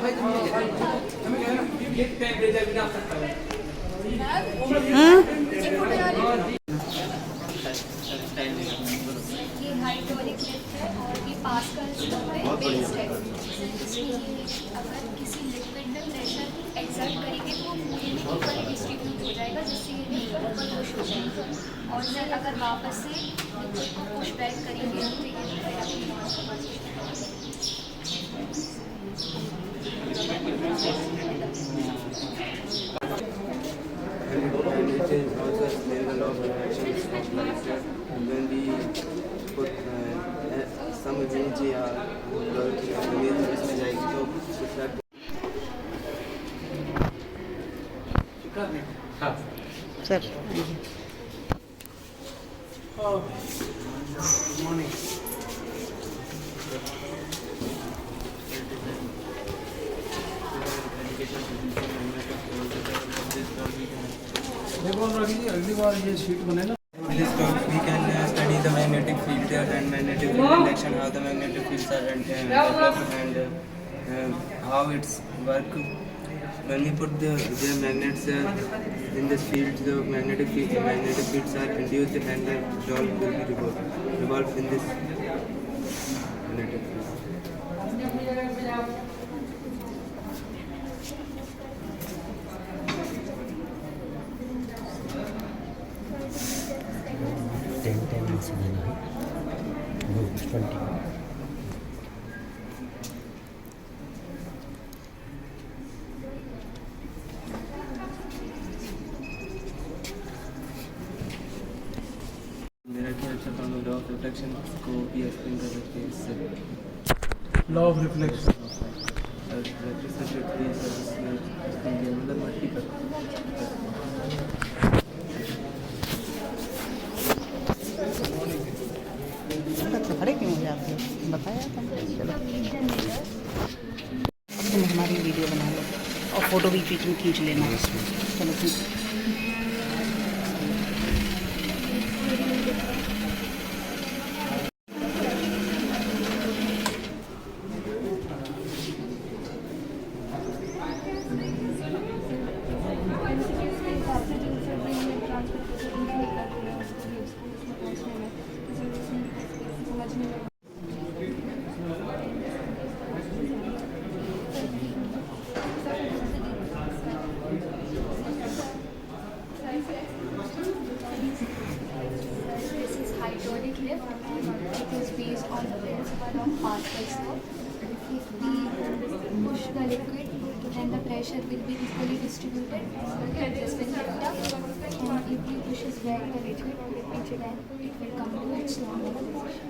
ये hydraulic lift है और ये पास का बेस्ड है, जिसमें अगर किसी लिक्विड में प्रेशर एक्सर्ट करेंगे तो वो पूरे में इक्वली डिस्ट्रीब्यूट हो जाएगा, जिससे ये लिक्विड ऊपर पुश हो जाएगा। और फिर अगर वापस से लिक्विड को पुश बैक करेंगे तो ये लिक्विड अपनी नॉर्मल पोजीशन में when we put some energy or work इसमें जाएगी तो सर मॉर्निंग देखो रवि जी, अगली बार ये शीट बने ना, In this talk, we can study the magnetic field and magnetic field induction, how the magnetic fields are developed and how it's work. When we put the magnets in this field, the magnetic fields are induced and the ball will be revolved in this magnetic field. से देना है वो 20 मेरा ख्याल से हम law of reflection को भी एक्सप्लेन कर सकते हैं इससे लॉ ऑफ रिफ्लेक्शन। मतलब मल्टीपल खड़े क्यों हो जाते हो, बताया था। चलो अब तुम हमारी वीडियो बना लो और फोटो भी बीच में खींच लेना। चलो ठीक। hydraulic lift. It is based on the principle of Pascal's law. If we push the liquid, then the pressure will be equally distributed. This will lift up, and if we push back the liquid, then it will come to its normal position.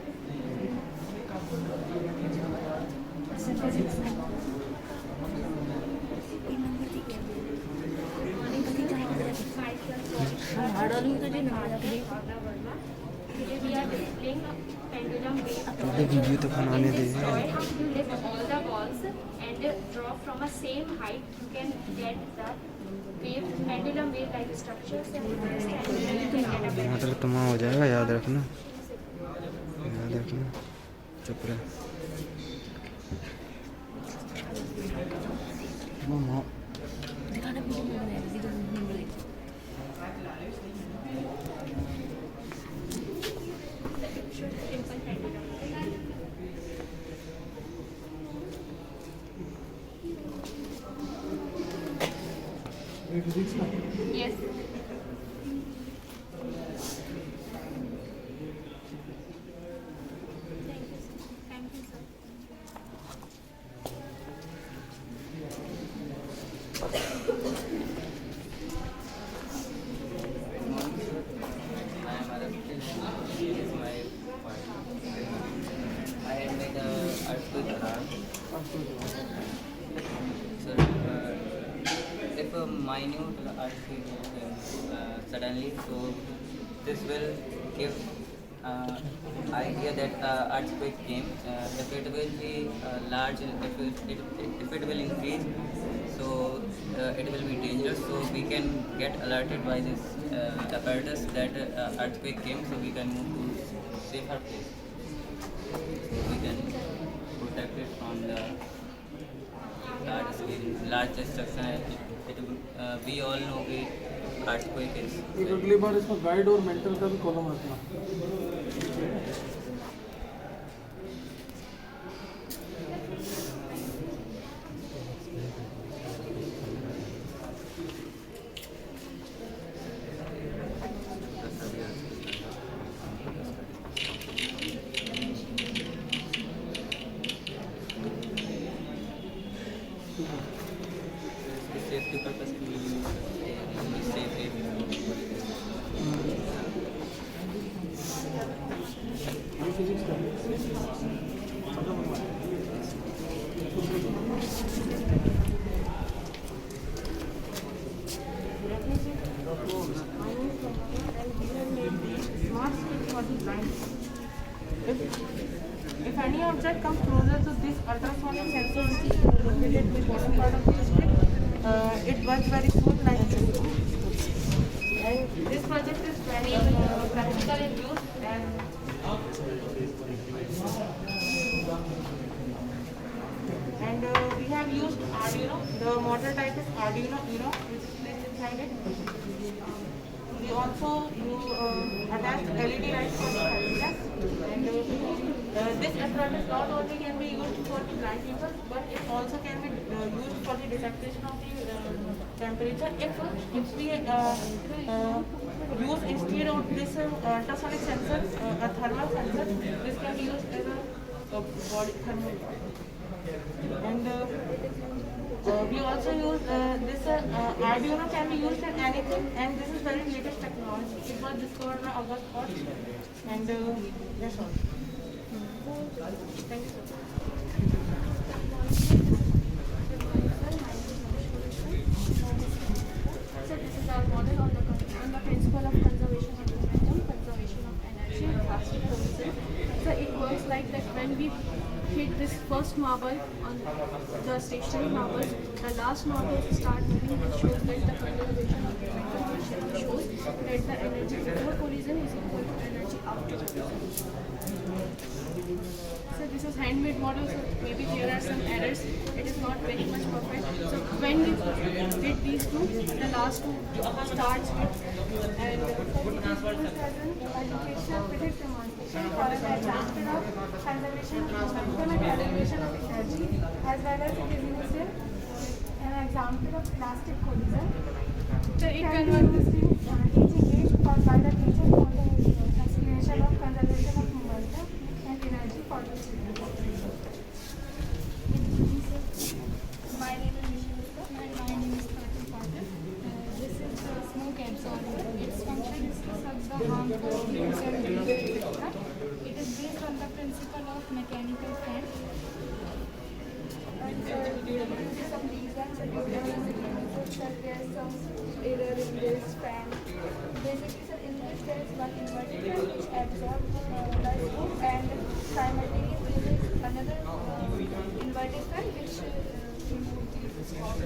It's a physics law. Video तो बनाने दे you lift all the balls and drop from a same height, you can get the wave, pendulum wave like structures and मतलब तुम्हारा हो जाएगा, याद रखना चुप रहे। yes. Thank you, sir. I had made a earthquake alarm. So, if a minute earthquake suddenly, so this will give idea that earthquake came. If it will be large, if it will increase, so it will be dangerous. So we can get alerted by this apparatus that earthquake came, so we can move to safer place. So we can protect it from the large large destruction है, we all know कि earthquake is एक अगली बार इसमें guide और mentor का भी column रखना। safety purpose के लिए use करते हैं, safe है। ये फिजिक्स का smart switch for the blind. If any object comes closer to this ultrasonic sensor which is located in the bottom part of the strip, it works very smooth like this. And this project is very practical in use and we have used Arduino. The motor type is Arduino Uno, which is placed inside it. We also attached LED lights for the helmet, and this apparatus not only can be used for the blind people, but it also can be used for the detection of the temperature. If we use instead of this ultrasonic sensor, a thermal sensor, this can be used as a body thermometer. And we also use this Arduino can be used in anything, and this is very latest technology. It was discovered by August Scott, and that's all. Thank you, sir. So this is our model on the principle of conservation of momentum, conservation of energy, and plastic pollution. So it works like that when we hit this first marble on the stationary marble, the last marble start moving, which shows that the conservation of momentum, which shows that the energy before collision is equal to energy after collision. So this is handmade model, so maybe there are some errors. It is not very much perfect. So when we did these two, the last two starts with, and it is used as an educational physics demonstration for an example of conservation of momentum and elevation of energy, as well as it is used in an example of plastic collision. So it can be used in teaching aids or by the teacher for the explanation of conservation of momentum and energy for the students. My name is Nishita and my name is Karthik Patil. This is the smoke absorber. Its function is to suck the harmful fumes and vapor. It is based on the principle of mechanical fan. And due to some reasons, there is some error in this fan. Basically, sir, in this there is one inverter which absorbs the smoke, and simultaneously there is another inverter fan which removes the smoke.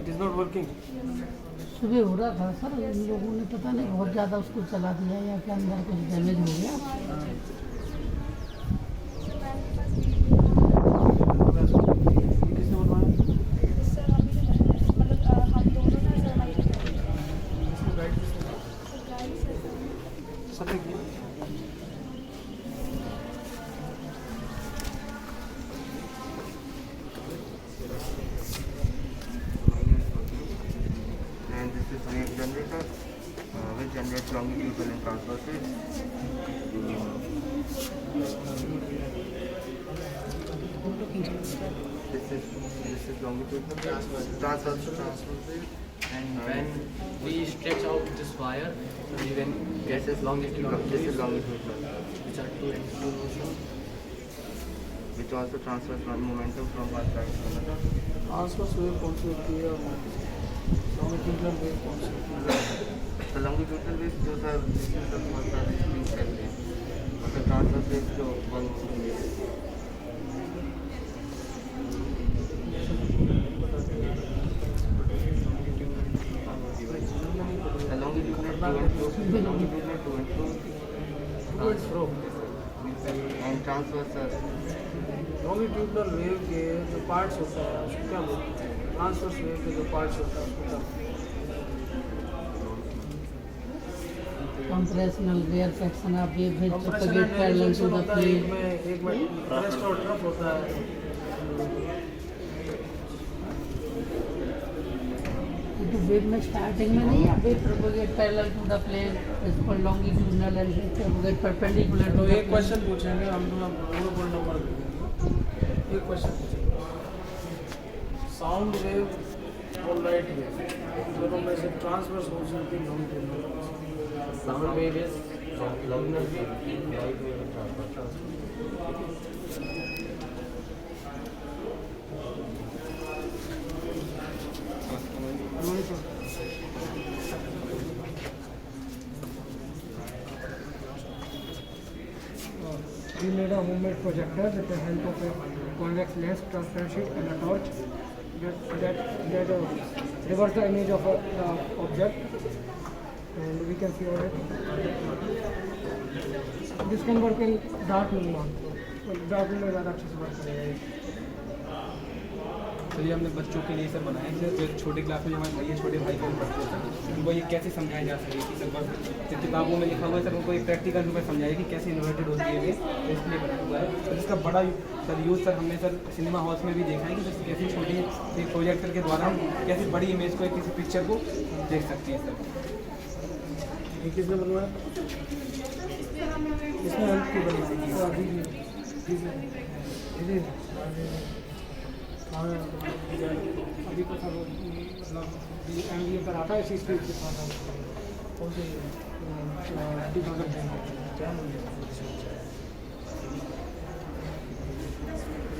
It is not working. सुबह हो रहा था sir, इन लोगों ने पता नहीं बहुत ज़्यादा उसको चला दिया या क्या अंदर कुछ डैमेज हो गया। किसने बनवाया? सर अभी मतलब हम दोनों ना सर हमारी इसमें गाइड गाड़ी से सब एक And this is wave generator, which generates longitudinal and transverse waves. This is longitudinal transverse wave. And when we stretch out this wire, we then get This is longitudinal This is waves, longitudinal, which are two and two motion. which also transfers one momentum from one side to another. Transverse wave कौन सी होती है और longitudinal wave कौन सी होती है? The longitudinal waves, those are, this is the first are being separate. But the transverse waves, so one the longitudinal to and fro, and transverse are longitudinal wave के जो parts होते हैं उसको क्या बोलते हैं? ट्रांसवर्स वेव के जो पार्ट्स होते हैं उसको क्या बोलते हैं? Compressional where section of wave which compression propagate parallel to the होता है, plane. एक में रेस्ट और ट्रफ होता है। तो वेव में स्टार्टिंग में नहीं है, wave propagate parallel to the plane is called longitudinal and wave propagate perpendicular तो टू द एक क्वेश्चन पूछेंगे हम, रोल नंबर देंगे। एक क्वेश्चन पूछेंगे, साउंड वेव और लाइट वेव दोनों में से ट्रांसवर्स हो सकती है longitudinal? Sound wave is longitudinal wave, light wave is transversal. We made a homemade projector with the help of a convex lens, transparent sheet and a torch that reverse the image of the object, and we can see on it. This can work in dark room also. Dark room में ज़्यादा अच्छे से work करेगा। तो ये हमने बच्चों के लिए सर बनाए हैं, जो छोटे क्लास में हमारे भैया छोटे भाई बहन पढ़ते हैं सर, उनको ये कैसे समझाया जा सके कि सर बस जो किताबों में लिखा हुआ है सर उनको एक प्रैक्टिकल रूप में समझाया कि कैसे इन्वर्टेड होती है ये, तो इसलिए बना हुआ है। तो इसका बड़ा सर यूज़ सर हमने सर सिनेमा हॉल्स में भी देखा है कि सर कैसे छोटी एक प्रोजेक्टर के द्वारा हम कैसे बड़ी इमेज को किसी पिक्चर को देख सकते हैं सर। ये किसने बनवाया? इसमें हेल्प की बनवाई? अभी तो सर मतलब MBA कराता है इसी स्पीड के साथ। कौन सी? 2010 क्या मूल्य?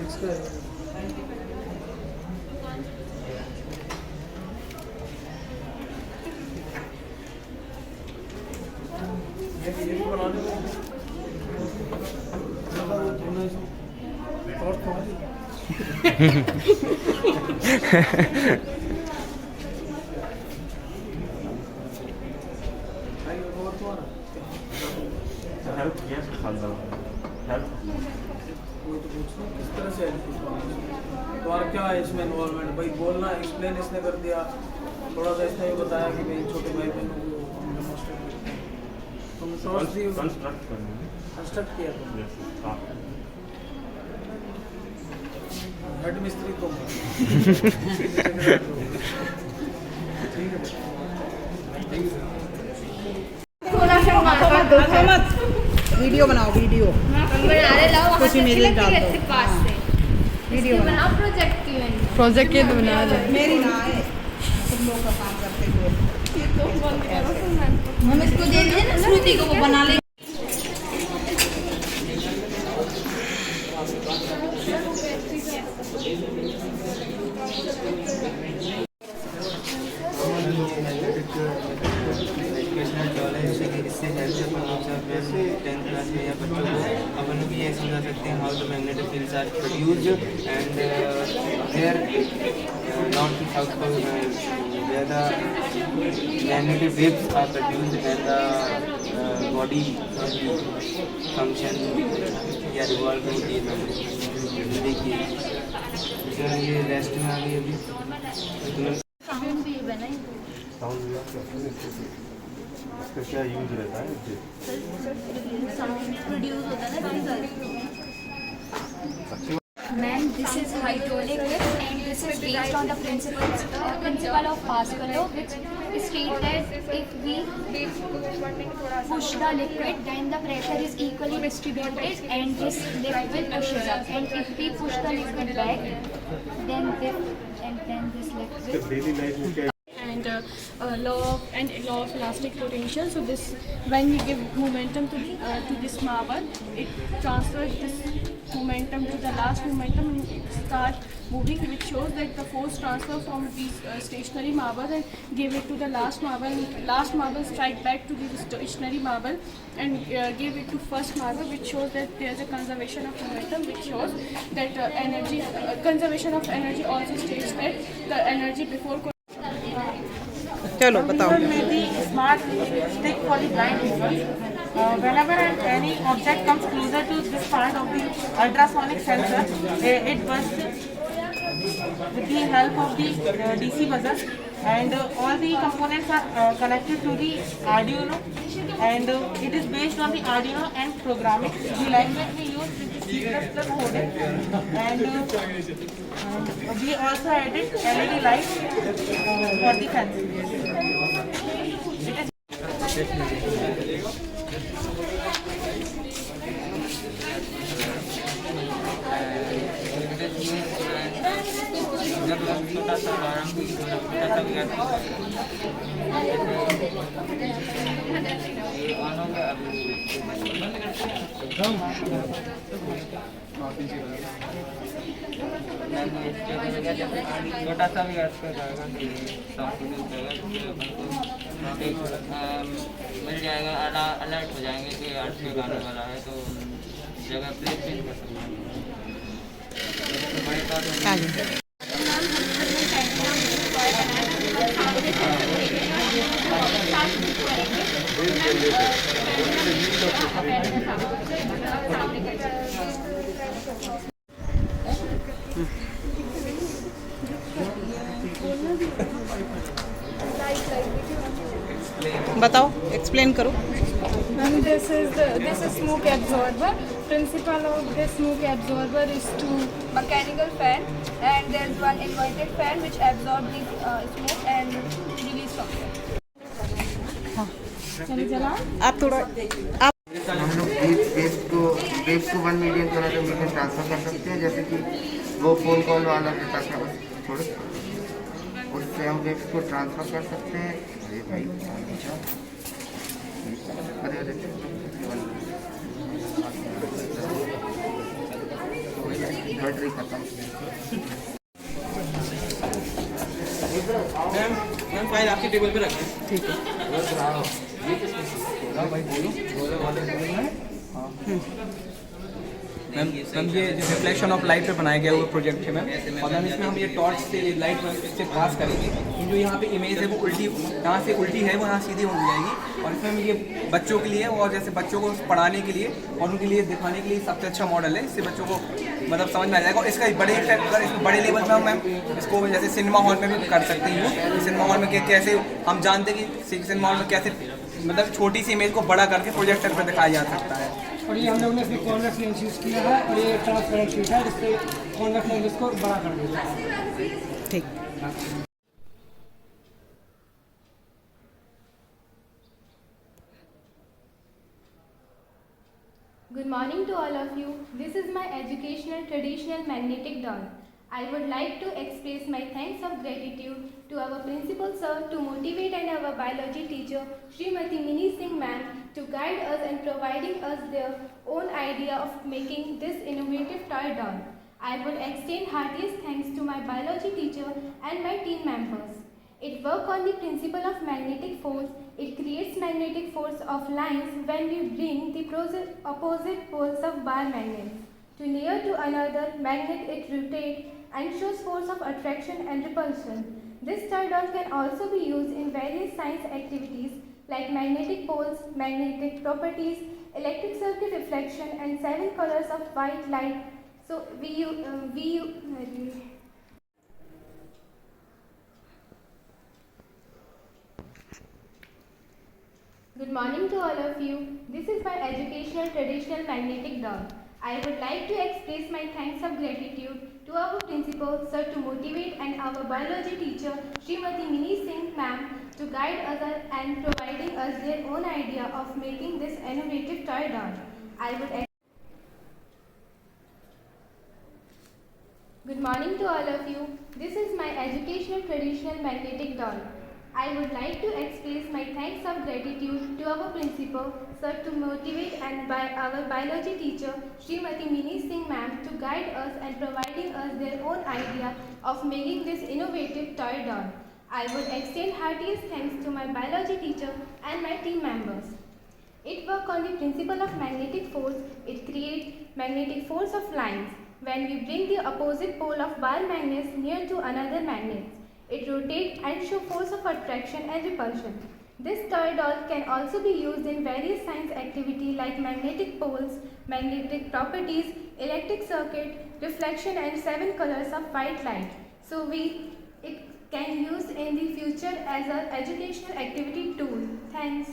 इसका ये भी बनाने में और कौन सी? हेल्प किया हेल्प किस तरह से तो और क्या है इसमें इन्वॉल्वमेंट? भाई बोलना एक्सप्लेन इसने कर दिया, थोड़ा सा इसने भी बताया कि भाई छोटे भाई बहनों को कंस्ट्रक्ट किया तुमने। हेड मिस्त्री को वीडियो बनाओ, वीडियो कुछ मेरे डाल दो पास से वीडियो बनाओ। प्रोजेक्ट के तो बना दो, मेरी ना है तुम लोग का काम करते हुए। हम इसको दे दें ना श्रुति को, वो बना ले। इससे हेल्प से अपन 10th क्लास में या बच्चों को अपन भी ये समझा सकते हैं how the magnetic fields are produced and their north to south pole where the magnetic waves are produced and the body function या रिवॉल्व होती है। देखिए सर ये रेस्ट में आ गई अभी। इसका क्या यूज रहता है? Ma'am, this is hydraulic lift and this is based on the principle of Pascal law, which states that if we push the liquid, then the pressure is equally distributed and this liquid pushes up. And if we push the liquid back, then this liquid. Daily life में क्या and law of elastic potential. So this, when we give momentum to this marble, it transfers this momentum to the last momentum and it starts moving, which shows that the force transfer from these stationary marbles and give it to the last marble. Last marble strike back to the stationary marble and give it to first marble, which shows that there is a conservation of momentum, which shows that energy conservation of energy also states that the energy before. चलो बताओ। Smart stick for the blind whenever any object comes closer to this part of the ultrasonic sensor, it bursts with the help of the DC buzzer, and all the components are connected to the Arduino, and it is based on the Arduino and programming. The language we use is the C++ coding, and we also added LED lights for the fence. जब छोटा सा आराम भी छोटा सा भी आता है ये ऑन हो गया अभी छोटा सा भी आज कर जाएगा कि मिल जाएगा अलर्ट हो जाएंगे कि अर्थ पे आने वाला है तो जगह प्लेस चेंज कर सकते हैं बड़े तौर पर बताओ, एक्सप्लेन करो. And this is smoke absorber. Principle of this smoke absorber is to mechanical fan, and there's one inverted fan which absorbs the smoke and release from it. आप थोड़ा हम लोग वेव्स को 1 million to another million transfer कर सकते हैं, जैसे कि वो फोन कॉल वाला डेटा था थोड़े, उससे हम वेव्स को ट्रांसफर कर सकते हैं. अरे भाई बैटरी खत्म. मैम फाइल आपकी टेबल पे रखें. ठीक है. मैम ये रिफ्लेक्शन ऑफ लाइट पे बनाया गया हुआ प्रोजेक्ट है मैम, और मैम इसमें हम ये टॉर्च से लाइट से पास करेंगे. जो यहाँ पे इमेज है वो उल्टी, यहाँ से उल्टी है वो यहाँ सीधी हो जाएगी, और इसमें ये बच्चों के लिए और जैसे बच्चों को पढ़ाने के लिए और उनके लिए दिखाने के लिए सबसे अच्छा मॉडल है. इससे बच्चों को मतलब समझ में आ जाएगा. और इसका बड़े अगर इसको बड़े लेवल में मैम इसको जैसे सिनेमा हॉल में भी कर सकते हैं. सिनेमा हॉल में कैसे हम जानते हैं कि सिनेमा हॉल में कैसे मतलब छोटी सी इमेज को बड़ा करके प्रोजेक्टर पर दिखाया जा सकता है. और ये हम लोग ने इसमें कॉन्वेक्स लेंस यूज़ किया है, और ये ट्रांसपेरेंट शीट है जिससे कॉन्वेक्स लेंस को बड़ा कर देता है. ठीक. Good morning to all of you. This is my educational traditional magnetic doll. I would like to express my thanks of gratitude to our principal sir to motivate and our biology teacher Srimati Mini Singh ma'am to guide us and providing us their own idea of making this innovative toy doll. I would extend heartiest thanks to my biology teacher and my team members. It works on the principle of magnetic force. It creates magnetic force of lines when we bring the opposite poles of bar magnets to near to another magnet. It rotates and shows force of attraction and repulsion. This toy doll can also be used in various science activities like magnetic poles, magnetic properties, electric circuit reflection, and 7 colors of white light. So Good morning to all of you. This is my educational traditional magnetic doll. I would like to express my thanks of gratitude to our principal sir to motivate and our biology teacher Srimati Mini Singh ma'am to guide us and providing us their own idea of making this innovative toy doll. Good morning to all of you. This is my educational traditional magnetic doll. I would like to express my thanks of gratitude to our principal sir to motivate and by our biology teacher Srimati Mini Singh ma'am to guide us and providing us their own idea of making this innovative toy doll. I would extend heartiest thanks to my biology teacher and my team members. It works on the principle of magnetic force. It creates magnetic force of lines when we bring the opposite pole of bar magnets near to another magnet. It rotates and shows force of attraction and repulsion. This toy doll can also be used in various science activities like magnetic poles, magnetic properties, electric circuit, reflection and 7 colors of white light. So it can use in the future as an educational activity tool. Thanks.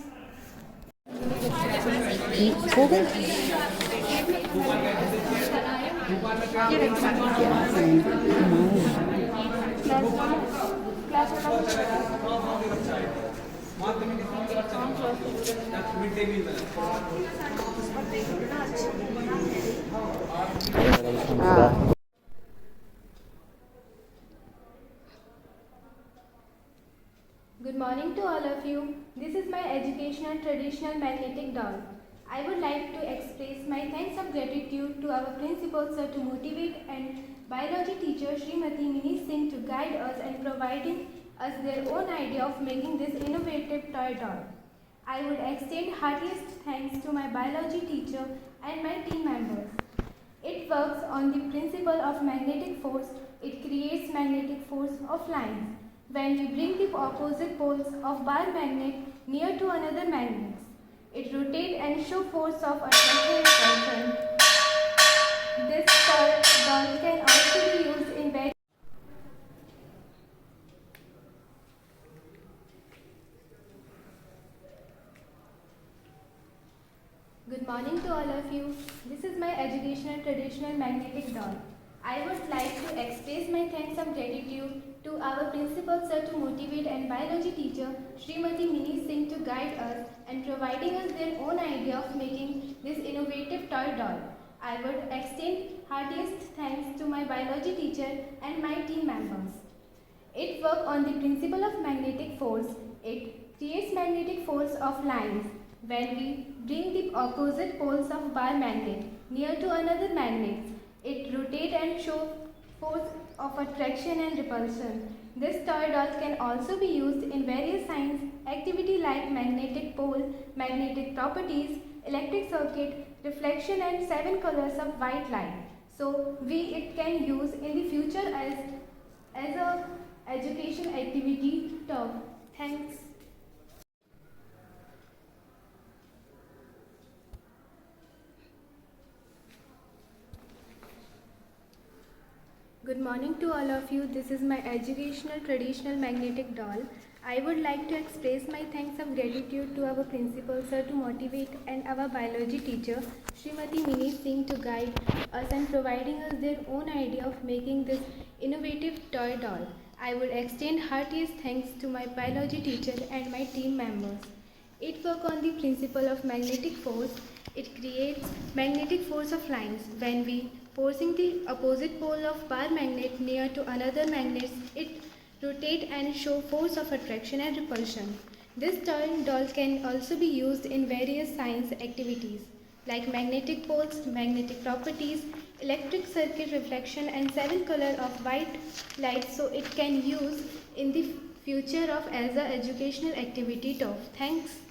Good morning to all of you. This is my educational traditional magnetic doll. I would like to express my thanks of gratitude to our principal sir to motivate and biology teacher Srimati Mini Singh to guide us and providing us their own idea of making this innovative toy doll. I would extend heartiest thanks to my biology teacher and my team members. It works on the principle of magnetic force. It creates magnetic force of lines. When we bring the opposite poles of bar magnet near to another magnet, it rotates and shows force of attraction and repulsion. This doll can also be used in various. Good morning to all of you. This is my educational traditional magnetic doll. I would like to express my thanks of gratitude to our principal sir to motivate and biology teacher Srimati Mini Singh to guide us and providing us their own idea of making this innovative toy doll. I would extend heartiest thanks to my biology teacher and my team members. It works on the principle of magnetic force. It creates magnetic force of lines. When we bring the opposite poles of bar magnet near to another magnet, it rotates and shows force of attraction and repulsion. This toy doll can also be used in various science activities like magnetic pole, magnetic properties, electric circuit, reflection and 7 colors of white light. So it can use in the future as a education activity toy. Thanks. Good morning to all of you. This is my educational traditional magnetic doll. I would like to express my thanks of gratitude to our principal sir to motivate and our biology teacher Srimati Mini Singh to guide us and providing us their own idea of making this innovative toy doll. I would extend heartiest thanks to my biology teacher and my team members. It works on the principle of magnetic force. It creates magnetic force of lines. When we forcing the opposite pole of bar magnet near to another magnet, it rotates and shows force of attraction and repulsion. This toy doll can also be used in various science activities like magnetic poles, magnetic properties, electric circuit reflection and 7 color of white light. So it can use in the future of as a educational activity toy. Thanks.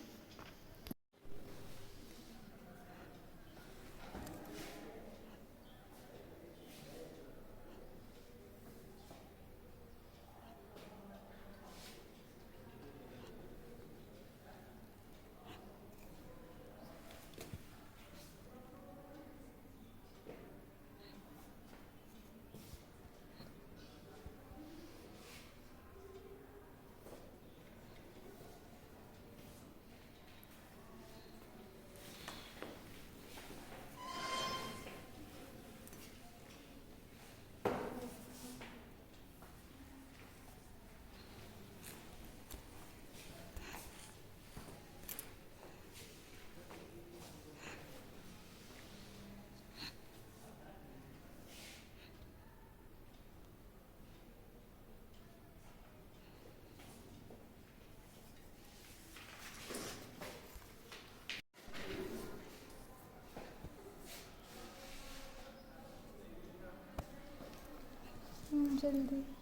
जल्दी